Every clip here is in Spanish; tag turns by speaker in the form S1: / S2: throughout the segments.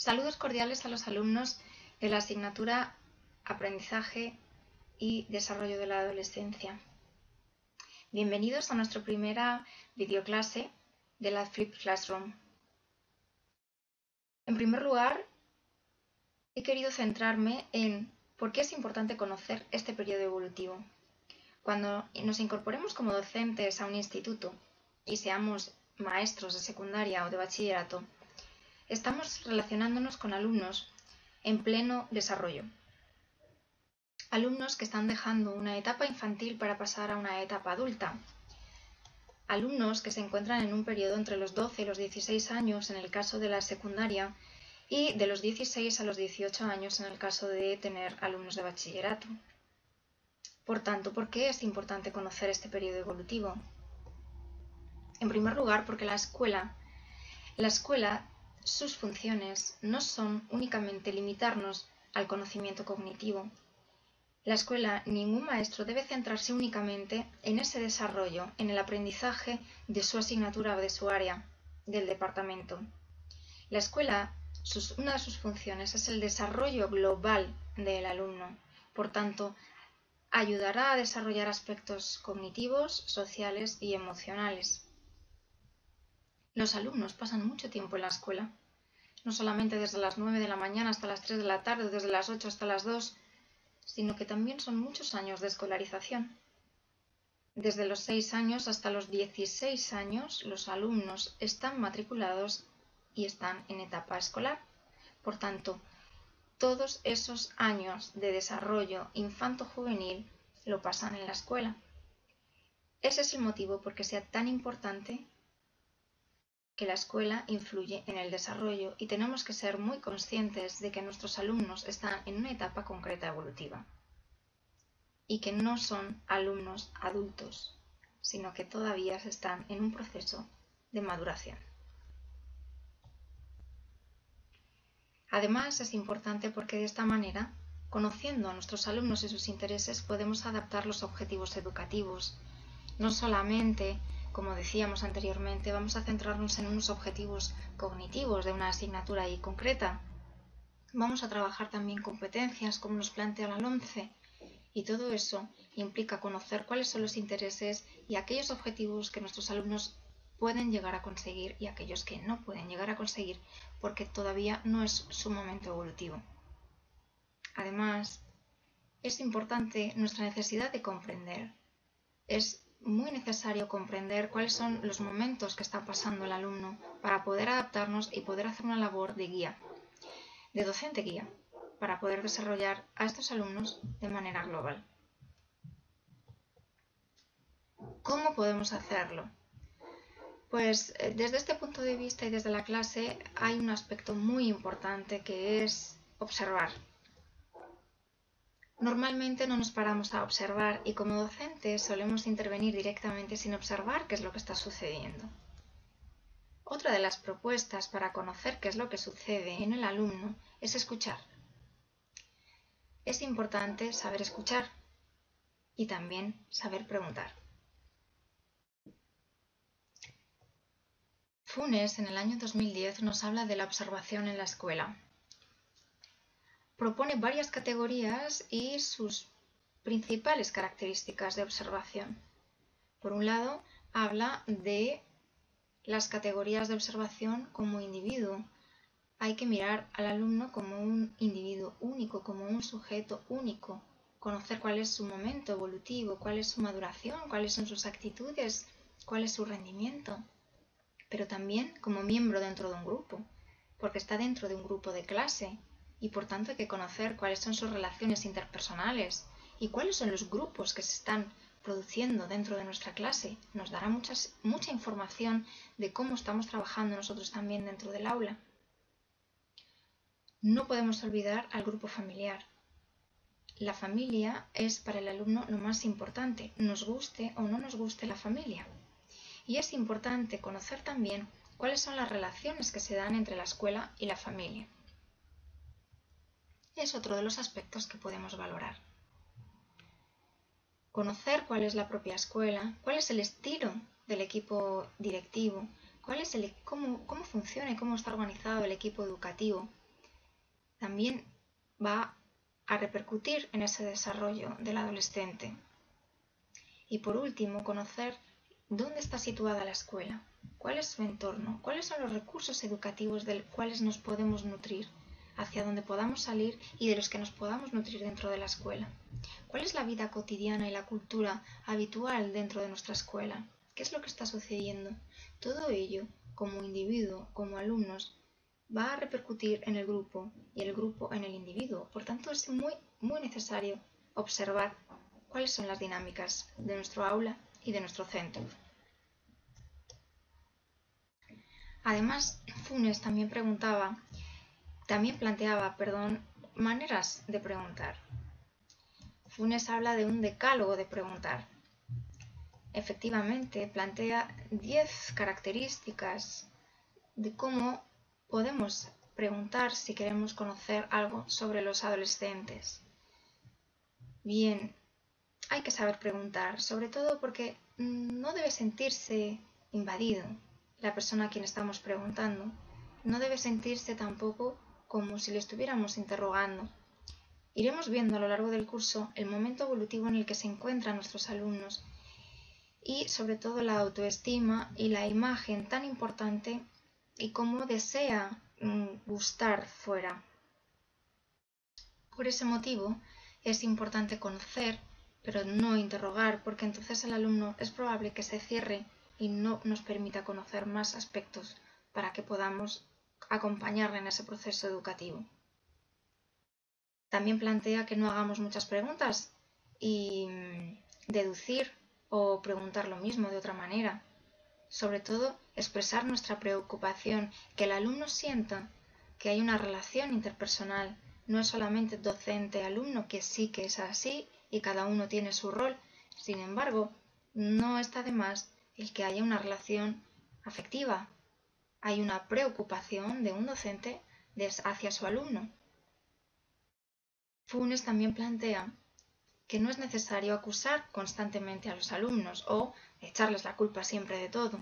S1: Saludos cordiales a los alumnos de la asignatura Aprendizaje y Desarrollo de la Adolescencia. Bienvenidos a nuestra primera videoclase de la Flipped Classroom. En primer lugar, he querido centrarme en por qué es importante conocer este periodo evolutivo. Cuando nos incorporemos como docentes a un instituto y seamos maestros de secundaria o de bachillerato, estamos relacionándonos con alumnos en pleno desarrollo. Alumnos que están dejando una etapa infantil para pasar a una etapa adulta. Alumnos que se encuentran en un periodo entre los 12 y los 16 años en el caso de la secundaria y de los 16 a los 18 años en el caso de tener alumnos de bachillerato. Por tanto, ¿por qué es importante conocer este periodo evolutivo? En primer lugar, porque la escuela, sus funciones no son únicamente limitarnos al conocimiento cognitivo. La escuela, ningún maestro debe centrarse únicamente en ese desarrollo, en el aprendizaje de su asignatura o de su área, del departamento. La escuela, una de sus funciones es el desarrollo global del alumno. Por tanto, ayudará a desarrollar aspectos cognitivos, sociales y emocionales. Los alumnos pasan mucho tiempo en la escuela, no solamente desde las 9 de la mañana hasta las 3 de la tarde o desde las 8 hasta las 2, sino que también son muchos años de escolarización. Desde los 6 años hasta los 16 años, los alumnos están matriculados y están en etapa escolar. Por tanto, todos esos años de desarrollo infanto-juvenil lo pasan en la escuela. Ese es el motivo por qué sea tan importante que la escuela influye en el desarrollo y tenemos que ser muy conscientes de que nuestros alumnos están en una etapa concreta evolutiva y que no son alumnos adultos, sino que todavía están en un proceso de maduración. Además, es importante porque de esta manera, conociendo a nuestros alumnos y sus intereses, podemos adaptar los objetivos educativos. No solamente, como decíamos anteriormente, vamos a centrarnos en unos objetivos cognitivos de una asignatura ahí concreta. Vamos a trabajar también competencias, como nos plantea la LOMCE, y todo eso implica conocer cuáles son los intereses y aquellos objetivos que nuestros alumnos pueden llegar a conseguir y aquellos que no pueden llegar a conseguir porque todavía no es su momento evolutivo. Además, es importante nuestra necesidad de comprender. Es muy necesario comprender cuáles son los momentos que está pasando el alumno para poder adaptarnos y poder hacer una labor de guía, de docente guía, para poder desarrollar a estos alumnos de manera global. ¿Cómo podemos hacerlo? Pues desde este punto de vista y desde la clase hay un aspecto muy importante que es observar. Normalmente no nos paramos a observar y como docentes solemos intervenir directamente sin observar qué es lo que está sucediendo. Otra de las propuestas para conocer qué es lo que sucede en el alumno es escuchar. Es importante saber escuchar y también saber preguntar. Funes en el año 2010 nos habla de la observación en la escuela. Propone varias categorías y sus principales características de observación. Por un lado, habla de las categorías de observación como individuo. Hay que mirar al alumno como un individuo único, como un sujeto único, conocer cuál es su momento evolutivo, cuál es su maduración, cuáles son sus actitudes, cuál es su rendimiento, pero también como miembro dentro de un grupo, porque está dentro de un grupo de clase y por tanto hay que conocer cuáles son sus relaciones interpersonales y cuáles son los grupos que se están produciendo dentro de nuestra clase. Nos dará mucha información de cómo estamos trabajando nosotros también dentro del aula. No podemos olvidar al grupo familiar. La familia es para el alumno lo más importante, nos guste o no nos guste la familia. Y es importante conocer también cuáles son las relaciones que se dan entre la escuela y la familia. Es otro de los aspectos que podemos valorar. Conocer cuál es la propia escuela, cuál es el estilo del equipo directivo, cómo funciona y cómo está organizado el equipo educativo. también va a repercutir en ese desarrollo del adolescente. Y por último, conocer dónde está situada la escuela, cuál es su entorno, cuáles son los recursos educativos de los cuales nos podemos nutrir, hacia donde podamos salir y de los que nos podamos nutrir dentro de la escuela. ¿Cuál es la vida cotidiana y la cultura habitual dentro de nuestra escuela? ¿Qué es lo que está sucediendo? Todo ello, como individuo, como alumnos, va a repercutir en el grupo y el grupo en el individuo. Por tanto, es muy necesario observar cuáles son las dinámicas de nuestro aula y de nuestro centro. Además, Funes también planteaba, maneras de preguntar. Funes habla de un decálogo de preguntar. Efectivamente, plantea 10 características de cómo podemos preguntar si queremos conocer algo sobre los adolescentes. Bien, hay que saber preguntar, sobre todo porque no debe sentirse invadido la persona a quien estamos preguntando. No debe sentirse tampoco como si le estuviéramos interrogando. Iremos viendo a lo largo del curso el momento evolutivo en el que se encuentran nuestros alumnos y sobre todo la autoestima y la imagen tan importante y cómo desea gustar fuera. Por ese motivo es importante conocer, pero no interrogar, porque entonces el alumno es probable que se cierre y no nos permita conocer más aspectos para que podamos acompañarle en ese proceso educativo. También plantea que no hagamos muchas preguntas y deducir o preguntar lo mismo de otra manera. Sobre todo, expresar nuestra preocupación, que el alumno sienta que hay una relación interpersonal, no es solamente docente-alumno, que sí que es así y cada uno tiene su rol. Sin embargo, no está de más el que haya una relación afectiva. Hay una preocupación de un docente hacia su alumno. Funes también plantea que no es necesario acusar constantemente a los alumnos o echarles la culpa siempre de todo.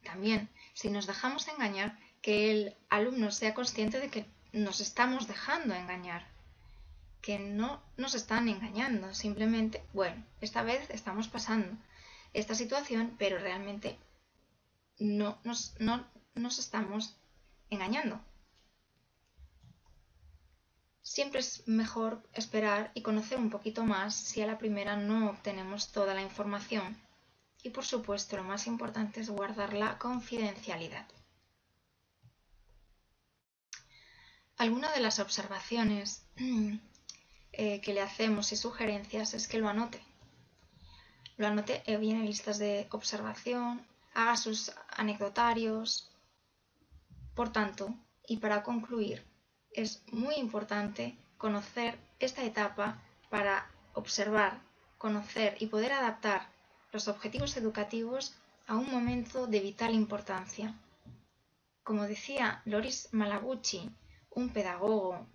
S1: También, si nos dejamos engañar, que el alumno sea consciente de que nos estamos dejando engañar, que no nos están engañando, simplemente, bueno, esta vez estamos pasando esta situación, pero realmente no nos estamos engañando. Siempre es mejor esperar y conocer un poquito más si a la primera no obtenemos toda la información. Y por supuesto, lo más importante es guardar la confidencialidad. Alguna de las observaciones que le hacemos y sugerencias es que lo anote. Lo anote bien en listas de observación, haga sus anecdotarios. Por tanto, y para concluir, es muy importante conocer esta etapa para observar, conocer y poder adaptar los objetivos educativos a un momento de vital importancia. Como decía Loris Malaguchi, un pedagogo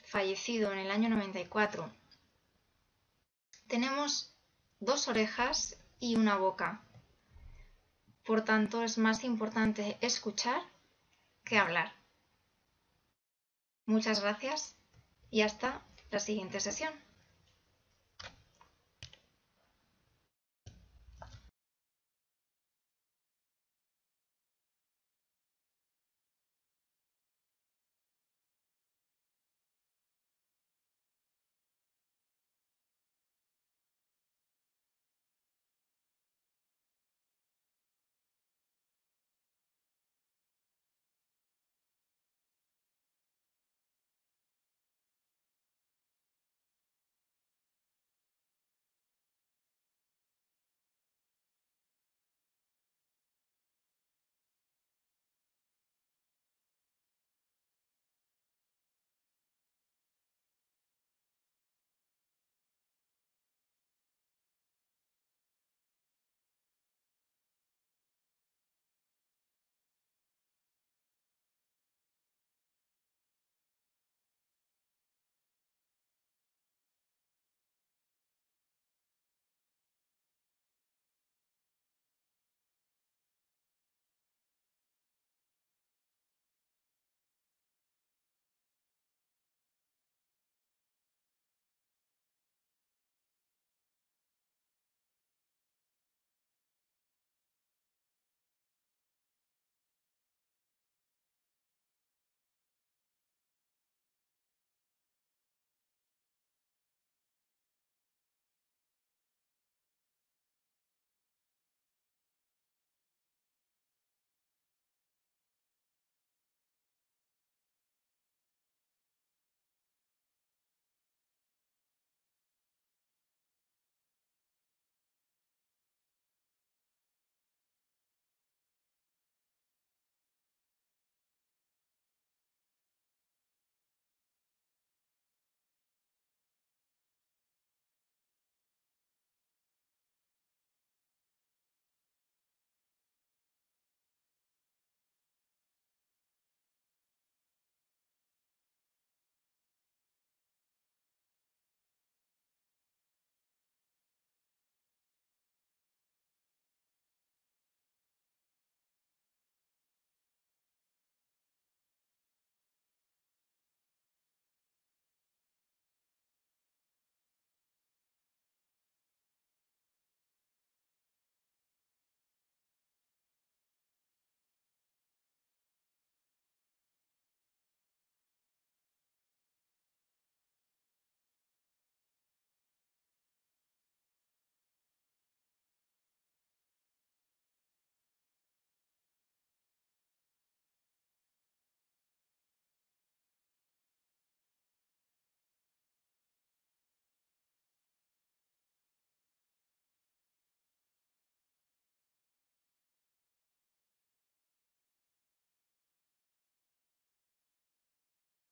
S1: fallecido en el año 94, tenemos 2 orejas y una boca. Por tanto, es más importante escuchar que hablar. Muchas gracias y hasta la siguiente sesión.